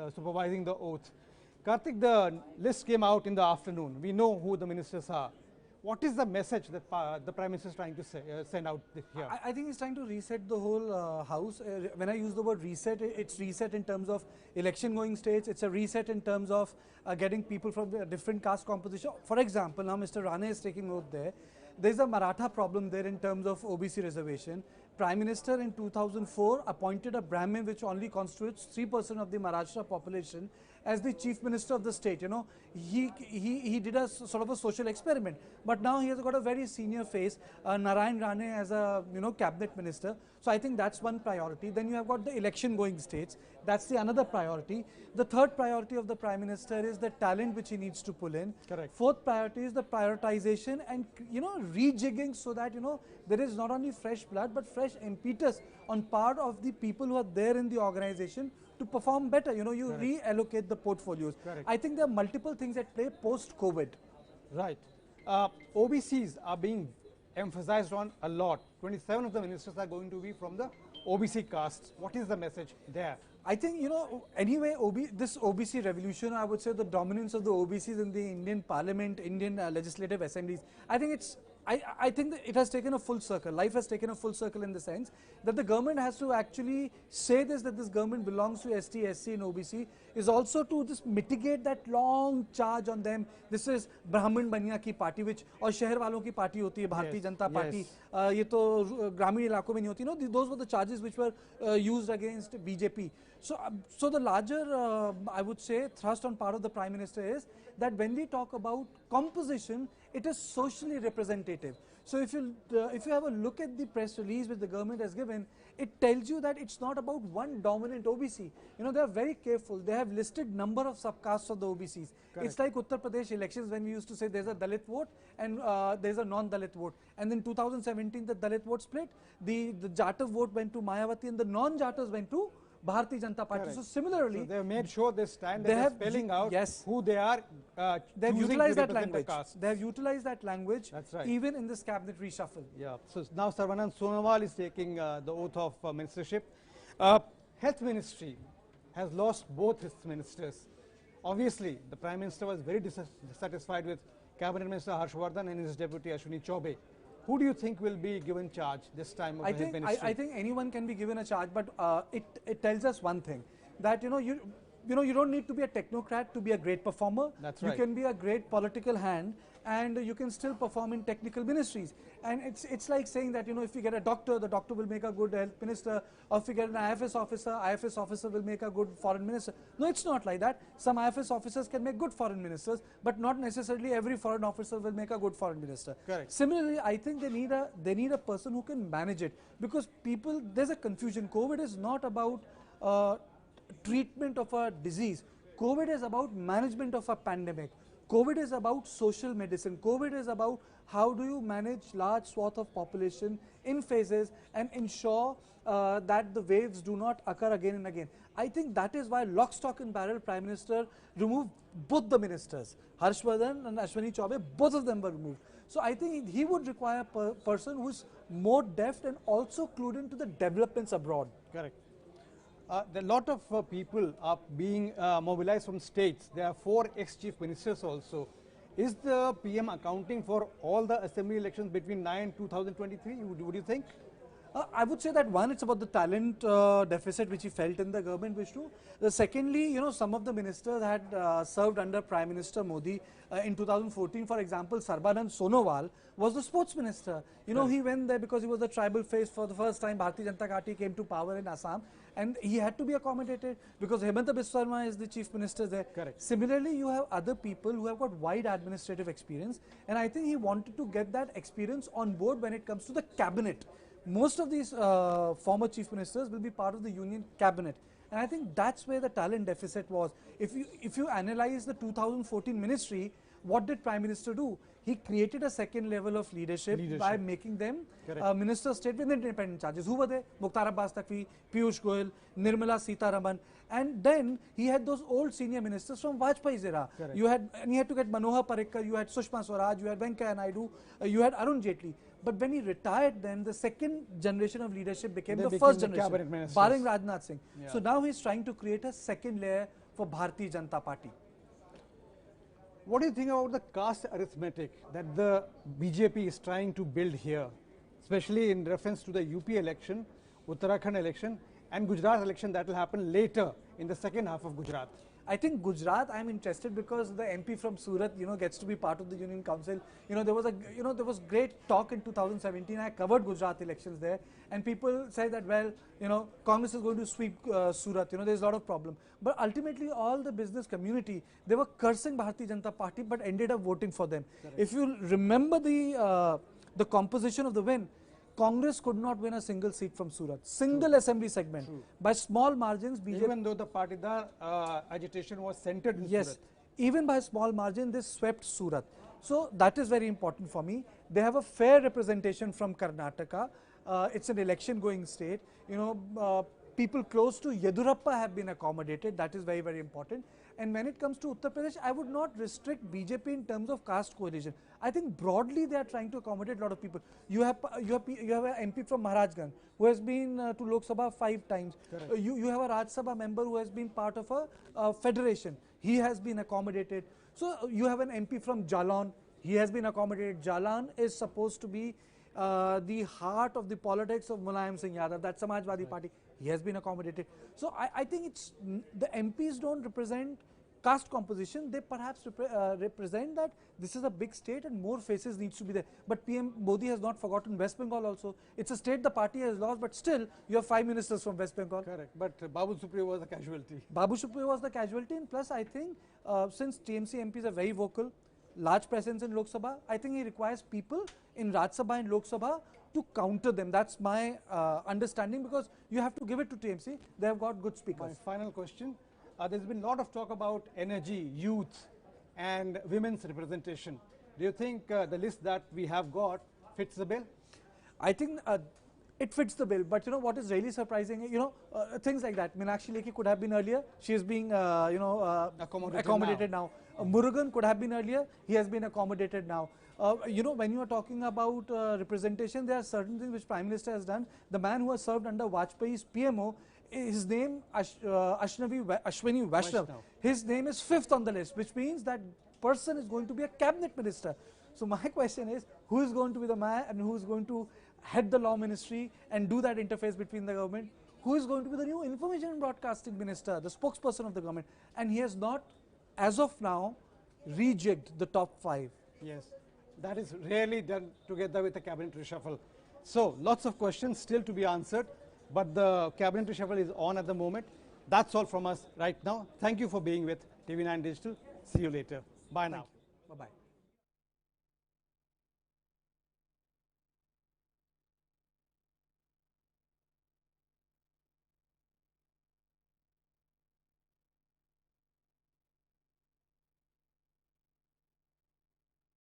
supervising the oath. Karthik, the list came out in the afternoon. We know who the ministers are. What is the message that the Prime Minister is trying to send out here? I think he's trying to reset the whole house. When I use the word reset, it's reset in terms of election going states. It's a reset in terms of getting people from the different caste composition. For example, now Mr. Rane is taking note there. There's a Maratha problem there in terms of OBC reservation. Prime Minister in 2004 appointed a Brahmin, which only constitutes 3% of the Maharashtra population, as the Chief Minister of the state. You know, he did a sort of a social experiment, but now he has got a very senior face, Narayan Rane, as a cabinet minister. So I think that's one priority. Then you have got the election going states. That's the another priority. The third priority of the Prime Minister is the talent which he needs to pull in. Correct. Fourth priority is the prioritization and rejigging, so that there is not only fresh blood but fresh impetus on part of the people who are there in the organization to perform better. You reallocate the portfolios. Correct. I think there are multiple things at play post-COVID. Right. OBCs are being emphasized on a lot. 27 of the ministers are going to be from the OBC castes. What is the message there? I think, anyway, this OBC revolution, I would say the dominance of the OBCs in the Indian Parliament, Indian legislative assemblies, I think that it has taken a full circle. Life has taken a full circle in the sense that the government has to actually say this, that this government belongs to ST, SC and OBC, is also to just mitigate that long charge on them. This is Brahmin Banya ki party, which or शहर वालों की party होती है, Bharatiya Janata party. ये तो ग्रामीण इलाकों में नहीं होती. Those were the charges which were used against BJP. So the larger, I would say, thrust on part of the Prime Minister is that when we talk about composition, it is socially representative. So if you have a look at the press release which the government has given, it tells you that it's not about one dominant OBC. They are very careful. They have listed number of subcastes of the OBCs. Correct. It's like Uttar Pradesh elections when we used to say there's a Dalit vote and there's a non-Dalit vote. And in 2017, the Dalit vote split. The Jatav vote went to Mayawati and the non-Jatas went to Bharatiya Janata Party. Correct. So similarly, they have made sure this time they are spelling out who they are. They have utilized that language. They have utilized that language. That's right. Even in this cabinet reshuffle. Yeah. So now Sarvanand Sonowal is taking the oath of ministership. Health Ministry has lost both its ministers. Obviously, the Prime Minister was very dissatisfied with Cabinet Minister Harshvardhan and his deputy Ashwini Chaubey. Who do you think will be given charge this time of the Health Ministry? I think anyone can be given a charge, but it tells us one thing, that you don't need to be a technocrat to be a great performer. That's right. You can be a great political hand and you can still perform in technical ministries. And it's like saying that if you get a doctor, the doctor will make a good health minister, or if you get an IFS officer will make a good foreign minister. No, it's not like that. Some IFS officers can make good foreign ministers, but not necessarily every foreign officer will make a good foreign minister. Correct. Similarly, I think they need a person who can manage it, because there's a confusion. COVID is not about treatment of a disease. COVID is about management of a pandemic. COVID is about social medicine. COVID is about how do you manage large swath of population in phases and ensure that the waves do not occur again and again. I think that is why lock, stock and barrel Prime Minister removed both the ministers. Harshvardhan and Ashwini Chaubey, both of them were removed. So I think he would require a person who is more deft and also clued into the developments abroad. Correct. A lot of people are being mobilized from states. There are 4 ex-chief ministers also. Is the PM accounting for all the assembly elections between 9 and 2023? Would you think? I would say that one, it's about the talent deficit which he felt in the government, Vishnu. Secondly, some of the ministers had served under Prime Minister Modi in 2014. For example, Sarbanand Sonowal was the sports minister. He went there because he was the tribal face. For the first time, Bharatiya Janata Party came to power in Assam, and he had to be accommodated because Hemanta Biswa Sarma is the chief minister there. Correct. Similarly, you have other people who have got wide administrative experience, and I think he wanted to get that experience on board when it comes to the cabinet. Most of these former chief ministers will be part of the union cabinet, and I think that's where the talent deficit was. If you analyze the 2014 ministry, what did Prime Minister do? He created a second level of leadership by making them Minister of State with independent charges. Who were they? Mukhtar Abbas Naqvi, Piyush Goyal, Nirmala Sitharaman, and then he had those old senior ministers from Vajpayee's era. He had to get Manohar Parrikar, you had Sushma Swaraj, you had Venkaiah Naidu, you had Arun Jaitley. But when he retired, then the second generation of leadership became the first generation, barring Rajnath Singh. Yeah. So now he's trying to create a second layer for Bharatiya Janata Party. What do you think about the caste arithmetic that the BJP is trying to build here, especially in reference to the UP election, Uttarakhand election, and Gujarat election that will happen later in the second half of Gujarat? I think Gujarat, I'm interested because the MP from Surat, gets to be part of the Union Council. There was great talk in 2017. I covered Gujarat elections there, and people say that, well, Congress is going to sweep Surat. There's a lot of problem. But ultimately, all the business community, they were cursing Bharatiya Janata Party, but ended up voting for them. Correct. If you remember the composition of the win, Congress could not win a single seat from Surat, single assembly segment. True. By small margins, BJP... Even though the Patidar agitation was centered in Surat. Even by small margin, they swept Surat. So that is very important for me. They have a fair representation from Karnataka. It's an election going state. People close to Yedurappa have been accommodated. That is very, very important. And when it comes to Uttar Pradesh, I would not restrict BJP in terms of caste coalition. I think broadly they are trying to accommodate a lot of people. You have an MP from Maharashtra who has been to Lok Sabha 5 times. You have a Rajya Sabha member who has been part of a federation. He has been accommodated. So you have an MP from Jalan. He has been accommodated. Jalan is supposed to be the heart of the politics of Mulayam Singh Yadav, that Samajwadi Party. He has been accommodated. So I think it's the MPs don't represent caste composition. They perhaps represent that this is a big state and more faces needs to be there. But PM Modi has not forgotten West Bengal also. It's a state the party has lost, but still you have 5 ministers from West Bengal. Correct. But Babu Supriyo was a casualty. Babu Supriyo was the casualty, and plus I think since TMC MPs are very vocal, large presence in Lok Sabha, I think he requires people in Rajya Sabha and Lok Sabha to counter them. That's my understanding, because you have to give it to TMC. They have got good speakers. My final question. There's been a lot of talk about energy, youth and women's representation. Do you think the list that we have got fits the bill? I think it fits the bill, but what is really surprising, things like that. Meenakshi Lekhi could have been earlier. She is being, accommodated now. Murugan could have been earlier. He has been accommodated now. When you are talking about representation, there are certain things which Prime Minister has done. The man who has served under Vajpayee's PMO, his name Ashwini Vaishnav. His name is 5th on the list, which means that person is going to be a cabinet minister. So my question is, who is going to be the man and who is going to head the law ministry and do that interface between the government? Who is going to be the new information and broadcasting minister, the spokesperson of the government? And he has not, as of now, rejigged the top 5. Yes, that is really done together with the cabinet reshuffle. So lots of questions still to be answered, but the cabinet reshuffle is on at the moment. That's all from us right now. Thank you for being with TV9 Digital. See you later. Bye now. Bye-bye.